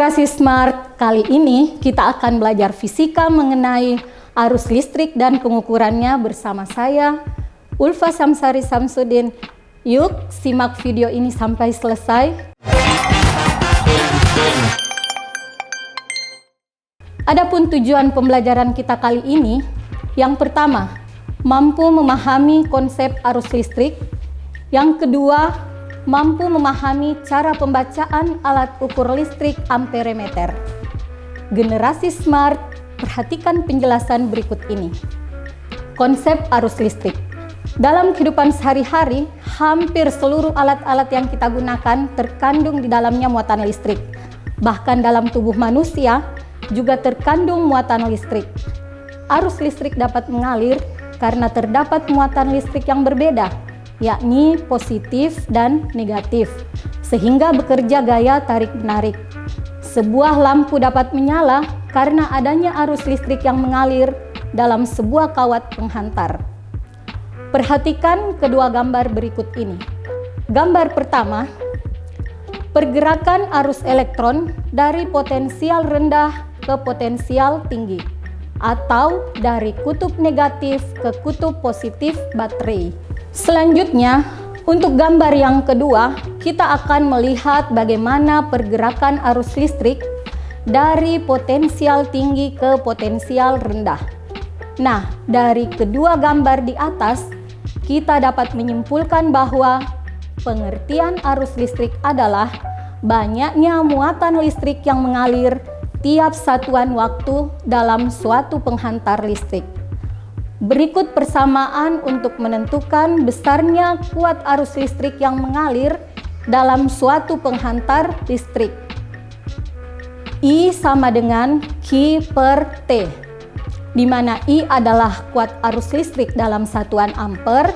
Generasi Smart, kali ini kita akan belajar fisika mengenai arus listrik dan pengukurannya bersama saya, Ulfa Samsari Samsudin. Yuk, simak video ini sampai selesai. Adapun tujuan pembelajaran kita kali ini, yang pertama, mampu memahami konsep arus listrik. Yang kedua, mampu memahami cara pembacaan alat ukur listrik amperemeter. Generasi Smart, perhatikan penjelasan berikut ini. Konsep arus listrik. Dalam kehidupan sehari-hari, hampir seluruh alat-alat yang kita gunakan terkandung di dalamnya muatan listrik. Bahkan dalam tubuh manusia juga terkandung muatan listrik. Arus listrik dapat mengalir karena terdapat muatan listrik yang berbeda, yakni positif dan negatif, sehingga bekerja gaya tarik-menarik. Sebuah lampu dapat menyala karena adanya arus listrik yang mengalir dalam sebuah kawat penghantar. Perhatikan kedua gambar berikut ini. Gambar pertama, pergerakan arus elektron dari potensial rendah ke potensial tinggi, atau dari kutub negatif ke kutub positif baterai. Selanjutnya, untuk gambar yang kedua, kita akan melihat bagaimana pergerakan arus listrik dari potensial tinggi ke potensial rendah. Nah, dari kedua gambar di atas, kita dapat menyimpulkan bahwa pengertian arus listrik adalah banyaknya muatan listrik yang mengalir tiap satuan waktu dalam suatu penghantar listrik. Berikut persamaan untuk menentukan besarnya kuat arus listrik yang mengalir dalam suatu penghantar listrik. I sama dengan Q per T, di mana I adalah kuat arus listrik dalam satuan ampere,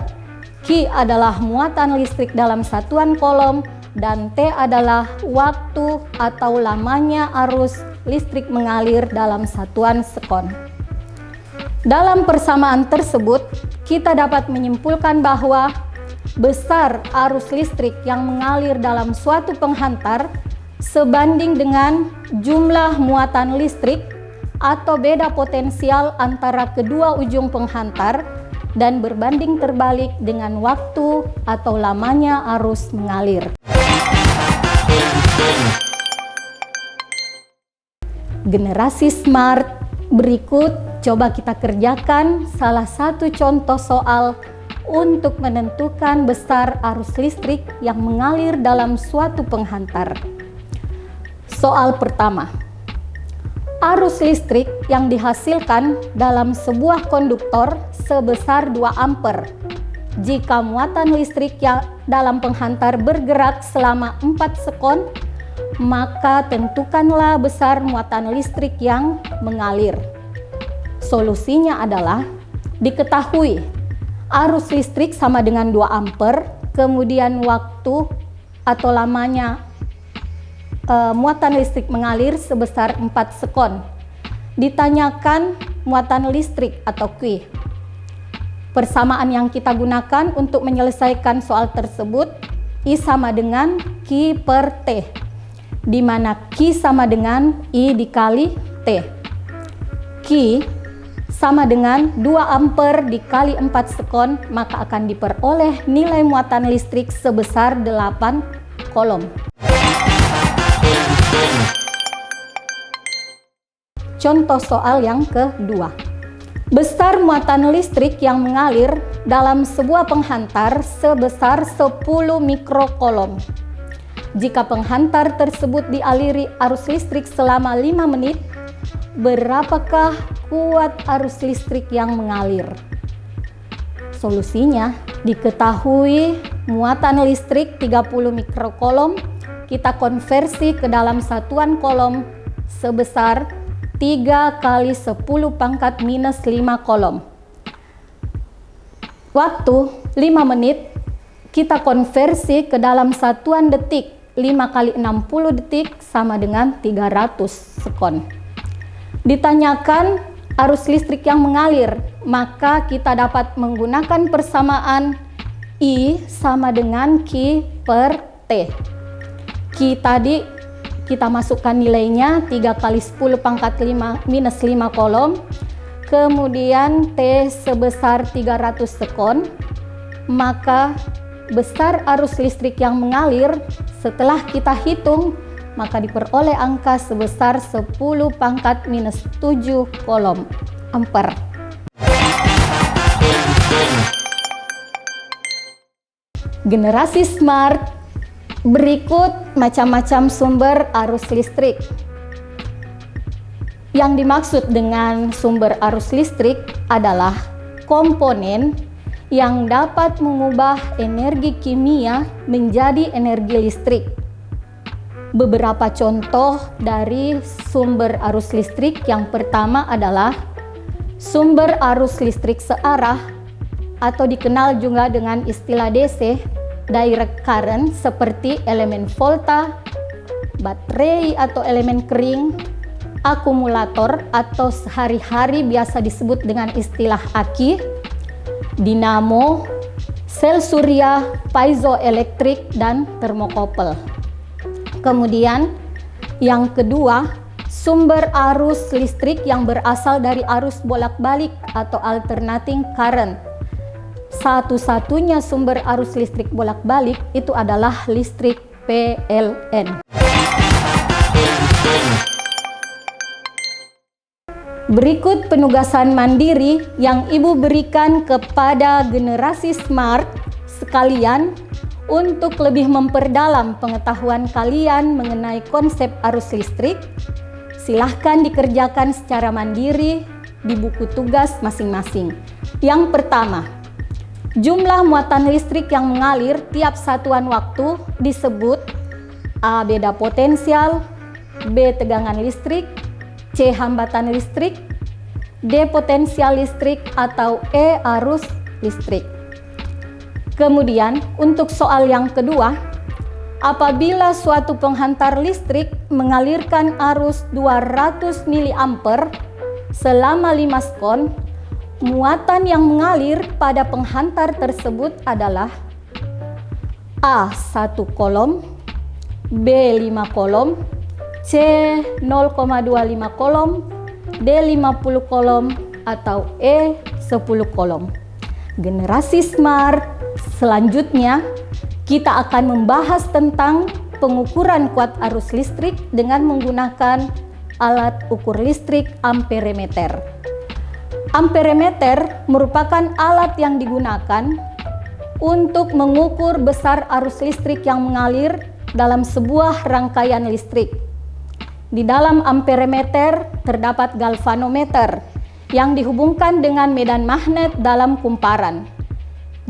Q adalah muatan listrik dalam satuan kolom, dan T adalah waktu atau lamanya arus listrik mengalir dalam satuan sekon. Dalam persamaan tersebut, kita dapat menyimpulkan bahwa besar arus listrik yang mengalir dalam suatu penghantar sebanding dengan jumlah muatan listrik atau beda potensial antara kedua ujung penghantar dan berbanding terbalik dengan waktu atau lamanya arus mengalir. Generasi Smart, berikut coba kita kerjakan salah satu contoh soal untuk menentukan besar arus listrik yang mengalir dalam suatu penghantar. Soal pertama. Arus listrik yang dihasilkan dalam sebuah konduktor sebesar 2 ampere. Jika muatan listrik yang dalam penghantar bergerak selama 4 sekon, maka tentukanlah besar muatan listrik yang mengalir. Solusinya adalah diketahui arus listrik sama dengan 2 ampere, kemudian waktu atau lamanya muatan listrik mengalir sebesar 4 sekon. Ditanyakan muatan listrik atau Q. Persamaan yang kita gunakan untuk menyelesaikan soal tersebut, I sama dengan Q per T, di mana Q sama dengan I dikali T. Q sama dengan 2 ampere dikali 4 sekon, maka akan diperoleh nilai muatan listrik sebesar 8 kolom. Contoh soal yang kedua. Besar muatan listrik yang mengalir dalam sebuah penghantar sebesar 10 mikrokolom. Jika penghantar tersebut dialiri arus listrik selama 5 menit, berapakah kuat arus listrik yang mengalir? Solusinya, diketahui muatan listrik 30 mikrokolom, kita konversi ke dalam satuan kolom sebesar 3 kali 10 pangkat minus 5 kolom. Waktu 5 menit, kita konversi ke dalam satuan detik. 5 kali 60 detik sama dengan 300 sekon. Ditanyakan arus listrik yang mengalir, maka kita dapat menggunakan persamaan I sama dengan Q per T. Q tadi kita masukkan nilainya 3 kali 10 pangkat 5 minus 5 kolom. Kemudian T sebesar 300 sekon, maka besar arus listrik yang mengalir setelah kita hitung, maka diperoleh angka sebesar 10 pangkat minus 7 kolom ampere. Generasi smart, berikut macam-macam sumber arus listrik. Yang dimaksud dengan sumber arus listrik adalah komponen yang dapat mengubah energi kimia menjadi energi listrik. Beberapa contoh dari sumber arus listrik yang pertama adalah sumber arus listrik searah atau dikenal juga dengan istilah DC, direct current, seperti elemen volta, baterai atau elemen kering, akumulator atau sehari-hari biasa disebut dengan istilah aki, dinamo, sel surya, piezoelektrik, dan termokopel. Kemudian yang kedua, sumber arus listrik yang berasal dari arus bolak-balik atau alternating current. Satu-satunya sumber arus listrik bolak-balik itu adalah listrik PLN. Berikut penugasan mandiri yang Ibu berikan kepada generasi smart sekalian untuk lebih memperdalam pengetahuan kalian mengenai konsep arus listrik. Silahkan dikerjakan secara mandiri di buku tugas masing-masing. Yang pertama, jumlah muatan listrik yang mengalir tiap satuan waktu disebut A. Beda potensial, B. Tegangan listrik, C. Hambatan listrik, D. Potensial listrik, atau E. Arus listrik. Kemudian untuk soal yang kedua, apabila suatu penghantar listrik mengalirkan arus 200 mA selama 5 sekon, muatan yang mengalir pada penghantar tersebut adalah A. 1 kolom, B. 5 kolom, C. 0,25 kolom, D. 50 kolom, atau E. 10 kolom. Generasi smart, selanjutnya kita akan membahas tentang pengukuran kuat arus listrik dengan menggunakan alat ukur listrik amperemeter. Amperemeter merupakan alat yang digunakan untuk mengukur besar arus listrik yang mengalir dalam sebuah rangkaian listrik. Di dalam amperemeter terdapat galvanometer yang dihubungkan dengan medan magnet dalam kumparan.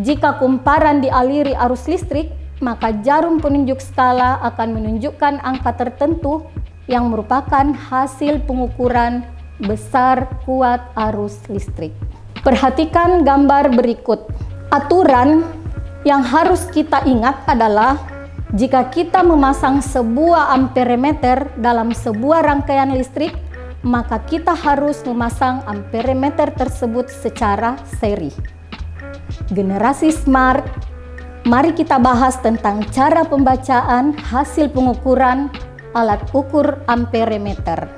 Jika kumparan dialiri arus listrik, maka jarum penunjuk skala akan menunjukkan angka tertentu yang merupakan hasil pengukuran besar kuat arus listrik. Perhatikan gambar berikut. Aturan yang harus kita ingat adalah jika kita memasang sebuah amperemeter dalam sebuah rangkaian listrik, maka kita harus memasang amperemeter tersebut secara seri. Generasi smart, mari kita bahas tentang cara pembacaan hasil pengukuran alat ukur amperemeter.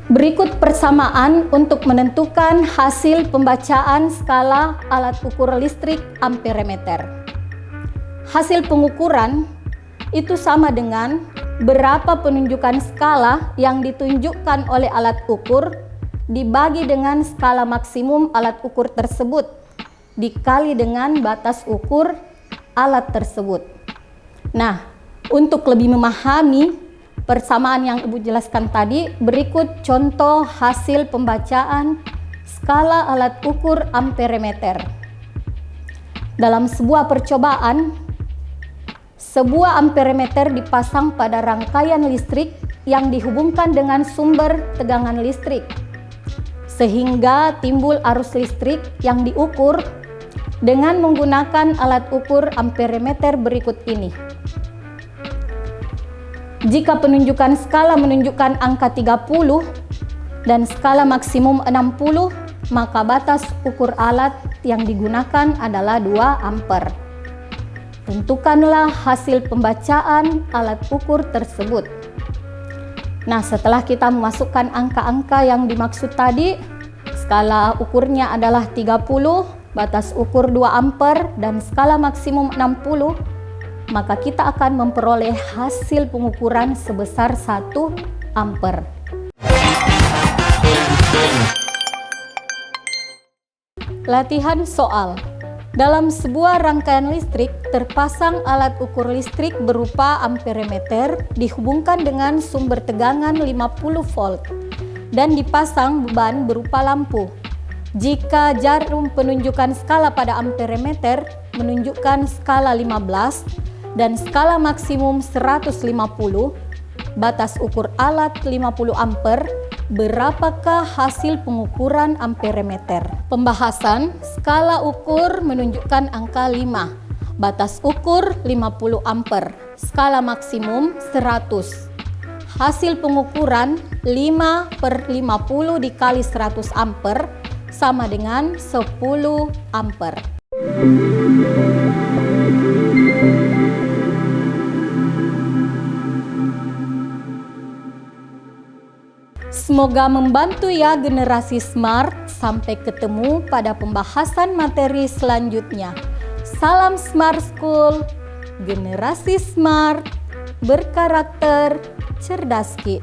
Berikut persamaan untuk menentukan hasil pembacaan skala alat ukur listrik amperemeter. Hasil pengukuran itu sama dengan berapa penunjukan skala yang ditunjukkan oleh alat ukur dibagi dengan skala maksimum alat ukur tersebut dikali dengan batas ukur alat tersebut. Nah, untuk lebih memahami persamaan yang Ibu jelaskan tadi, berikut contoh hasil pembacaan skala alat ukur amperemeter. Dalam sebuah percobaan, sebuah amperemeter dipasang pada rangkaian listrik yang dihubungkan dengan sumber tegangan listrik, sehingga timbul arus listrik yang diukur dengan menggunakan alat ukur amperemeter berikut ini. Jika penunjukan skala menunjukkan angka 30 dan skala maksimum 60, maka batas ukur alat yang digunakan adalah 2 ampere. Tentukanlah hasil pembacaan alat ukur tersebut. Nah, setelah kita memasukkan angka-angka yang dimaksud tadi, skala ukurnya adalah 30, batas ukur 2 ampere, dan skala maksimum 60, maka kita akan memperoleh hasil pengukuran sebesar 1 ampere. Latihan soal. Dalam sebuah rangkaian listrik, terpasang alat ukur listrik berupa amperemeter dihubungkan dengan sumber tegangan 50 volt dan dipasang beban berupa lampu. Jika jarum penunjukan skala pada amperemeter menunjukkan skala 15 dan skala maksimum 150, batas ukur alat 50 ampere, berapakah hasil pengukuran amperemeter? Pembahasan, skala ukur menunjukkan angka 5, batas ukur 50 ampere, skala maksimum 100. Hasil pengukuran 5/50 dikali 100 ampere sama dengan 10 ampere. Semoga membantu ya generasi smart. Sampai ketemu pada pembahasan materi selanjutnya. Salam Smart School, generasi smart, berkarakter, cerdas Ki.